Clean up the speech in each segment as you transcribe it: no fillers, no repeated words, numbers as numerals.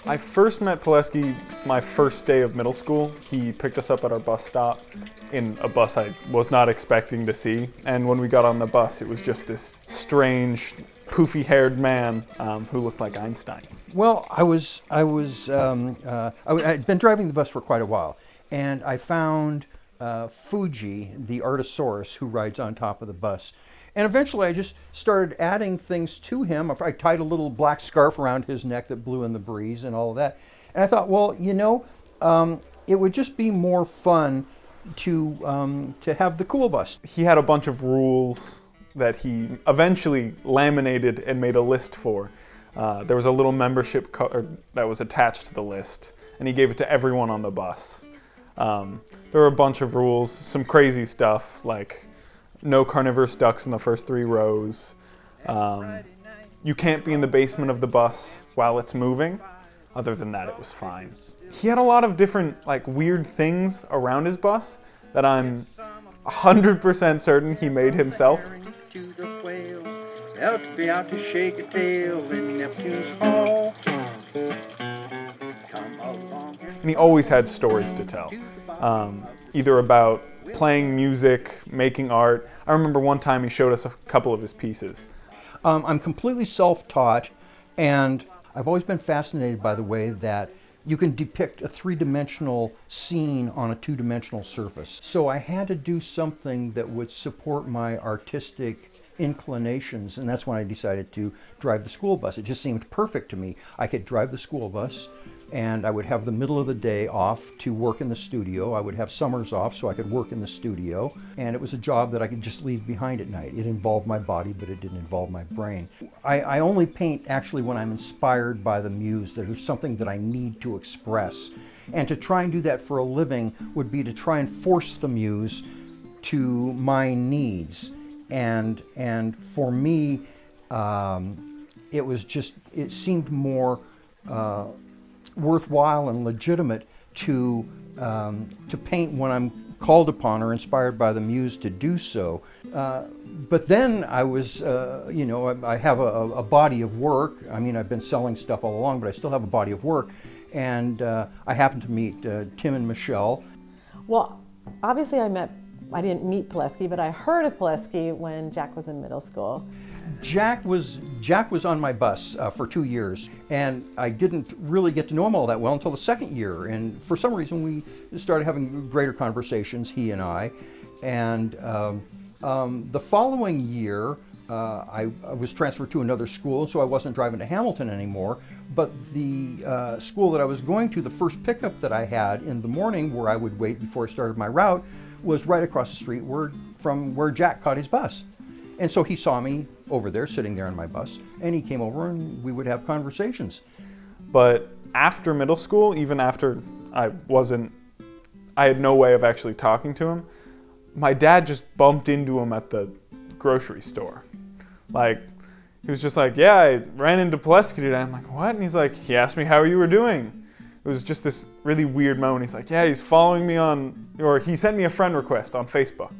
I first met Poleski my first day of middle school. He picked us up at our bus stop in a bus I was not expecting to see. And when we got on the bus, it was just this strange, poofy-haired man who looked like Einstein. Well, I'd been driving the bus for quite a while, and I found Fuji, the Artosaurus, who rides on top of the bus. And eventually I just started adding things to him. I tied a little black scarf around his neck that blew in the breeze and all of that. And I thought, well, you know, it would just be more fun to have the cool bus. He had a bunch of rules that he eventually laminated and made a list for. There was a little membership card that was attached to the list, and he gave it to everyone on the bus. There were a bunch of rules, some crazy stuff like no carnivorous ducks in the first 3 rows. You can't be in the basement of the bus while it's moving. Other than that, it was fine. He had a lot of different like weird things around his bus that I'm 100% certain he made himself. Out to shake a tail in Neptune's hall. And he always had stories to tell, either about playing music, making art. I remember one time he showed us a couple of his pieces. I'm completely self-taught, and I've always been fascinated by the way that you can depict a 3-dimensional scene on a 2-dimensional surface. So I had to do something that would support my artistic inclinations, and that's when I decided to drive the school bus. It just seemed perfect to me. I could drive the school bus, and I would have the middle of the day off to work in the studio. I would have summers off so I could work in the studio, and it was a job that I could just leave behind at night. It involved my body, but it didn't involve my brain. I only paint actually when I'm inspired by the muse. There's something that I need to express, and to try and do that for a living would be to try and force the muse to my needs. And for me, it seemed more worthwhile and legitimate to paint when I'm called upon or inspired by the muse to do so. But then I was, I have a body of work. I mean, I've been selling stuff all along, but I still have a body of work. And I happened to meet Tim and Michelle. Well, obviously I didn't meet Poleski, but I heard of Poleski when Jack was in middle school. Jack was on my bus for 2 years, and I didn't really get to know him all that well until the second year. And for some reason, we started having greater conversations, he and I. And the following year, I was transferred to another school, so I wasn't driving to Hamilton anymore. But the school that I was going to, the first pickup that I had in the morning, where I would wait before I started my route, was right across the street from where Jack caught his bus. And so he saw me over there, sitting there on my bus, and he came over and we would have conversations. But after middle school, even after I had no way of actually talking to him, my dad just bumped into him at the grocery store. Like, he was just like, yeah, I ran into Poleski today. I'm like, what? And he's like, he asked me how you were doing. It was just this really weird moment. He's like, yeah, he's following me or he sent me a friend request on Facebook.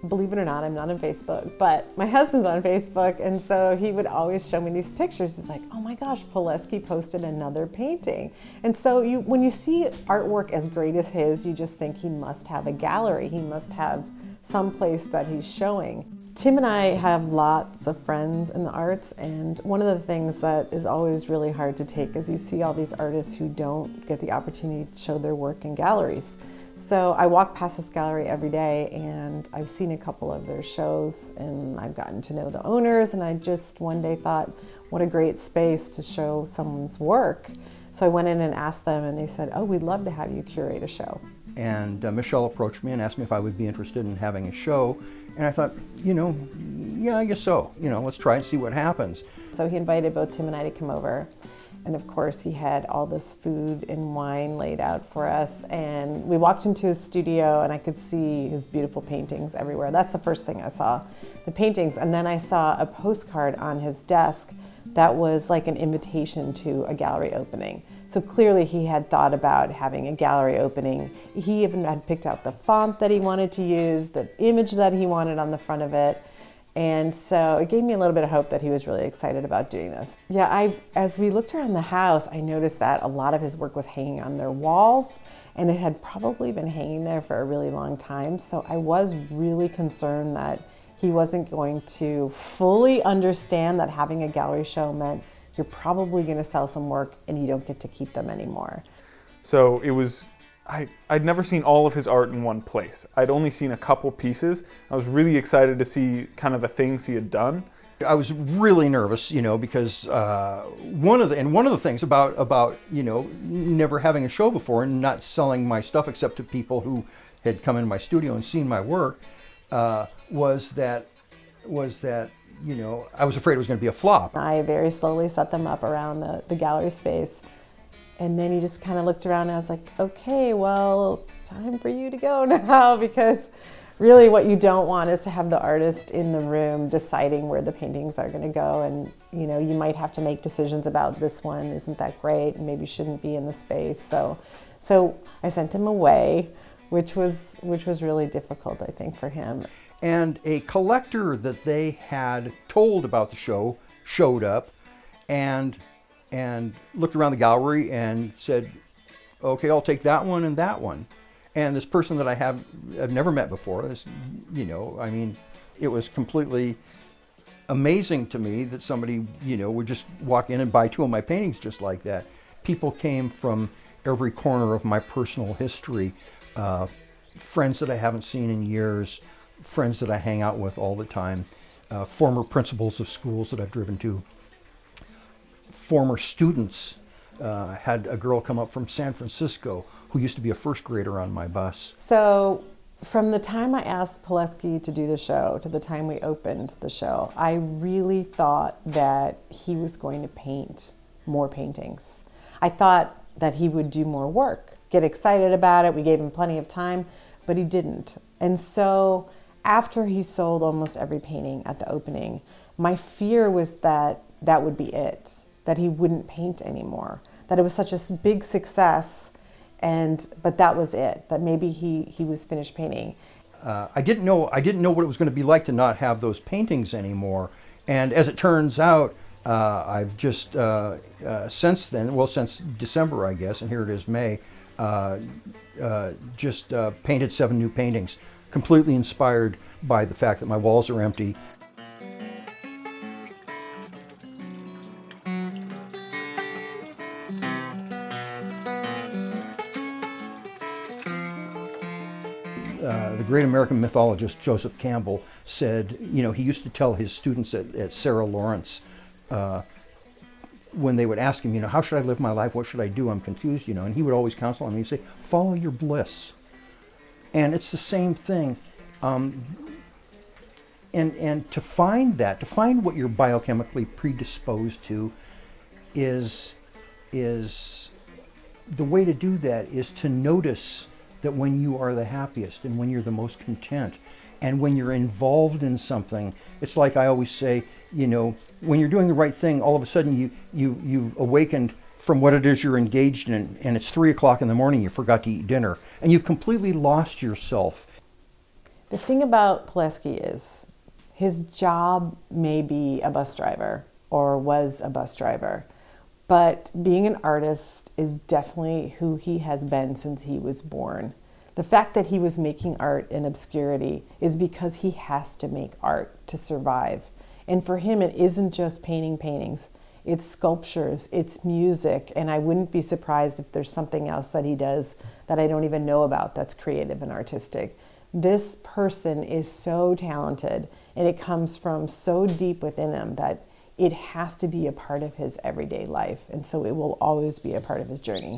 Believe it or not, I'm not on Facebook, but my husband's on Facebook, and so he would always show me these pictures. He's like, oh my gosh, Poleski posted another painting. And so when you see artwork as great as his, you just think he must have a gallery. He must have some place that he's showing. Tim and I have lots of friends in the arts, and one of the things that is always really hard to take is you see all these artists who don't get the opportunity to show their work in galleries. So I walk past this gallery every day, and I've seen a couple of their shows, and I've gotten to know the owners, and I just one day thought, what a great space to show someone's work. So I went in and asked them, and they said, oh, we'd love to have you curate a show. And Michelle approached me and asked me if I would be interested in having a show. And I thought, yeah, I guess so. Let's try and see what happens. So he invited both Tim and I to come over. And of course, he had all this food and wine laid out for us. And we walked into his studio and I could see his beautiful paintings everywhere. That's the first thing I saw, the paintings. And then I saw a postcard on his desk that was like an invitation to a gallery opening. So clearly he had thought about having a gallery opening. He even had picked out the font that he wanted to use, the image that he wanted on the front of it. And so it gave me a little bit of hope that he was really excited about doing this. Yeah, as we looked around the house, I noticed that a lot of his work was hanging on their walls, and it had probably been hanging there for a really long time. So I was really concerned that he wasn't going to fully understand that having a gallery show meant you're probably going to sell some work and you don't get to keep them anymore. So it was, I'd never seen all of his art in one place. I'd only seen a couple pieces. I was really excited to see kind of the things he had done. I was really nervous, because one of the things about never having a show before and not selling my stuff except to people who had come into my studio and seen my work was that I was afraid it was going to be a flop. I very slowly set them up around the gallery space. And then he just kind of looked around and I was like, okay, well, it's time for you to go now, because really what you don't want is to have the artist in the room deciding where the paintings are going to go. And, you might have to make decisions about this one isn't that great and maybe shouldn't be in the space. So I sent him away, which was really difficult, I think, for him. And a collector that they had told about the show showed up and looked around the gallery and said, okay, I'll take that one and that one. And this person that I've never met before, it was completely amazing to me that somebody, would just walk in and buy two of my paintings just like that. People came from every corner of my personal history, friends that I haven't seen in years, friends that I hang out with all the time, former principals of schools that I've driven to, former students. Had a girl come up from San Francisco who used to be a first grader on my bus. So from the time I asked Poleski to do the show to the time we opened the show, I really thought that he was going to paint more paintings. I thought that he would do more work, get excited about it. We gave him plenty of time, but he didn't. And so after he sold almost every painting at the opening, my fear was that that would be it, that he wouldn't paint anymore, that it was such a big success, but that was it, that maybe he was finished painting. I didn't know what it was going to be like to not have those paintings anymore. And as it turns out, I've just since December, I guess, and here it is May, painted 7 new paintings, completely inspired by the fact that my walls are empty. The great American mythologist Joseph Campbell said, he used to tell his students at Sarah Lawrence, when they would ask him, how should I live my life? What should I do? I'm confused, and he would always counsel them. He'd say, follow your bliss. And it's the same thing. And to find what you're biochemically predisposed to is the way to do that is to notice that when you are the happiest and when you're the most content and when you're involved in something, it's like I always say, when you're doing the right thing, all of a sudden you've awakened from what it is you're engaged in, and it's 3 o'clock in the morning, you forgot to eat dinner, and you've completely lost yourself. The thing about Poleski is his job may be a bus driver or was a bus driver, but being an artist is definitely who he has been since he was born. The fact that he was making art in obscurity is because he has to make art to survive. And for him, it isn't just painting paintings. It's sculptures, it's music, and I wouldn't be surprised if there's something else that he does that I don't even know about that's creative and artistic. This person is so talented, and it comes from so deep within him that it has to be a part of his everyday life, and so it will always be a part of his journey.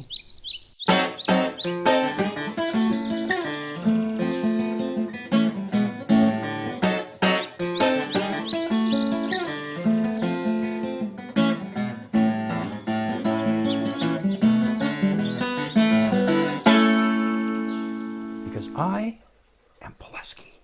and Poleski.